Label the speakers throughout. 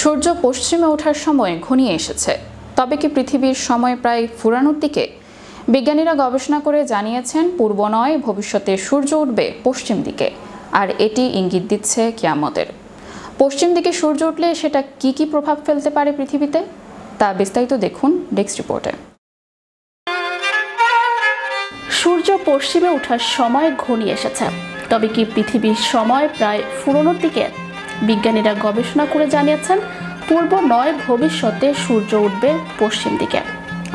Speaker 1: সূর্য পশ্চিমে ওঠার সময় ঘনিয়ে এসেছে। তবে কি পৃথিবীর সময় প্রায় ফুরানোর দিকে? বিজ্ঞানীরা গবেষণা করে জানিয়েছেন পূর্ব নয়, ভবিষ্যতে সূর্য উঠবে পশ্চিম দিকে, আর এটি ইঙ্গিত দিচ্ছে কিয়ামতের। পশ্চিম দিকে সূর্য উঠলে সেটা কি প্রভাব ফেলতে পারে পৃথিবীতে, তা বিস্তারিত দেখুন ডেস্ক রিপোর্টে।
Speaker 2: সূর্য পশ্চিমে ওঠার সময় ঘনিয়ে এসেছে। তবে কি পৃথিবীর সময় প্রায় ফুরানোর দিকে? বিজ্ঞানীরা গবেষণা করে জানিয়েছেন পূর্ব নয়, ভবিষ্যতে সূর্য উঠবে পশ্চিম দিকে,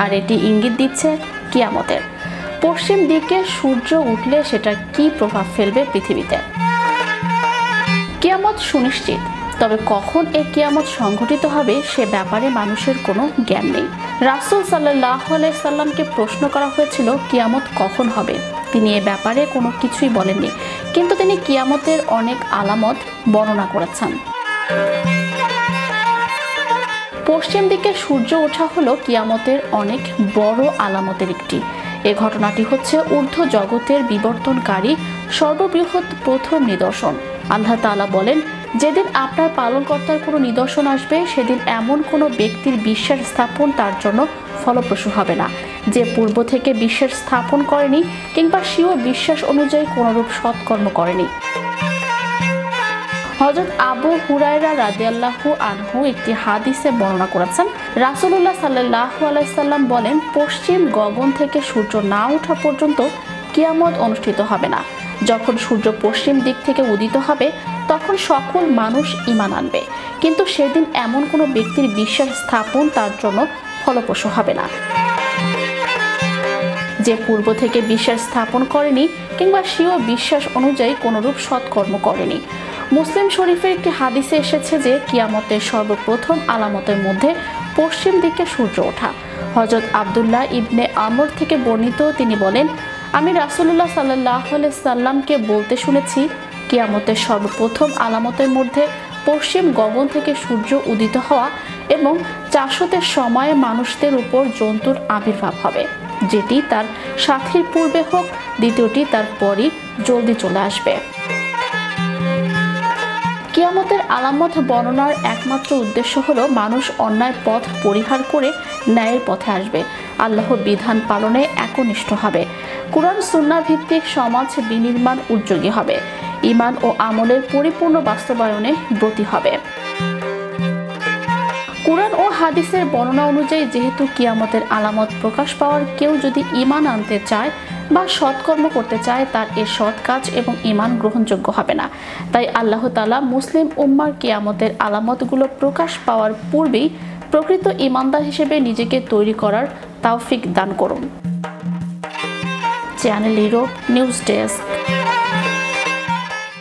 Speaker 2: আর এটি ইঙ্গিত দিচ্ছে কিয়ামতের। পশ্চিম দিকে সূর্য উঠলে সেটা কি প্রভাব ফেলবে পৃথিবীতে? কিয়ামত সুনিশ্চিত, তবে কখন এই কিয়ামত সংঘটিত হবে সে ব্যাপারে মানুষের কোনো জ্ঞান নেই। রাসূল সাল্লাল্লাহু আলাইহি সাল্লামকে প্রশ্ন করা হয়েছিল কিয়ামত কখন হবে। তিনি এ ব্যাপারে কোনো কিছুই বলেননি, কিন্তু তিনি কিয়ামতের অনেক আলামত বর্ণনা করেছেন। পশ্চিম দিকে সূর্য ওঠা হলো কিয়ামতের অনেক বড় আলামতের একটি। এ ঘটনাটি হচ্ছে ঊর্ধ্ব জগতের বিবর্তনকারী সর্ববৃহৎ প্রথম নিদর্শন। আল্লাহ তাআলা বলেন, যেদিন আপনার পালনকর্তার কোনো নিদর্শন আসবে সেদিন এমন কোনো ব্যক্তির বিশ্বাস স্থাপন তার জন্য ফলপ্রসূ হবে না, যে পূর্ব থেকে বিশ্বাস স্থাপন করেনি কিংবা স্বীয় বিশ্বাস অনুযায়ী কোনরূপ সৎকর্ম করেনি। হযরত আবু হুরায়রা রাদিয়াল্লাহু আনহু একটি হাদিসে বর্ণনা করেছেন, রাসূলুল্লাহ সাল্লাল্লাহু আলাইহি সাল্লাম বলেন, পশ্চিম গগন থেকে সূর্য না ওঠা পর্যন্ত কিয়ামত অনুষ্ঠিত হবে না। যখন সূর্য পশ্চিম দিক থেকে উদিত হবে তখন সকল মানুষ ঈমান আনবে, কিন্তু সেদিন এমন কোনো ব্যক্তির বিশ্বাস স্থাপন তার জন্য ফলপ্রসূ হবে না, যে পূর্ব থেকে বিশ্বাস স্থাপন করেনি কিংবা স্বীয় বিশ্বাস অনুযায়ী কোনরূপ সৎকর্ম করেনি। মুসলিম শরীফের একটি হাদিসে এসেছে যে কিয়ামতের সর্বপ্রথম আলামতের মধ্যে পশ্চিম দিকে সূর্য ওঠা। হযরত আব্দুল্লাহ ইবনে আমর থেকে বর্ণিত, তিনি বলেন, আমি রাসূলুল্লাহ সাল্লাল্লাহু আলাইহি সাল্লামকে বলতে শুনেছি, কিয়ামতের সর্বপ্রথম আলামতের মধ্যে পশ্চিম গগন থেকে সূর্য উদিত হওয়া এবং চাষতের সময়ে মানুষদের উপর জন্তুর আবির্ভাব হবে, যেটি তার সাথীর পূর্বে হোক, দ্বিতীয়টি তার পরই জলদি চলে আসবে। কিয়ামতের আলামত বর্ণনার একমাত্র উদ্দেশ্য হলো মানুষ অন্যায় পথ পরিহার করে ন্যায়ের পথে আসবে, আল্লাহর বিধান পালনে একনিষ্ঠ হবে, কুরআন সুন্নাহ ভিত্তিক সমাজ বিনির্মাণ উদ্যোগী হবে, ঈমান ও আমলের পরিপূর্ণ বাস্তবায়নে ব্রতী হবে। কুরআন ও হাদিসের বর্ণনা অনুযায়ী যেহেতু কিয়ামতের আলামত প্রকাশ পাওয়ার কেউ যদি ঈমান আনতে চায় বা সৎকর্ম করতে চায়, তার এ সৎ কাজ এবং ঈমান গ্রহণযোগ্য হবে না। তাই আল্লাহ তাআলা মুসলিম উম্মার কিয়ামতের আলামতগুলো প্রকাশ পাওয়ার পূর্বেই প্রকৃত ঈমানদার হিসেবে নিজেকে তৈরি করার তৌফিক দান করুন। Channel Europe news desk.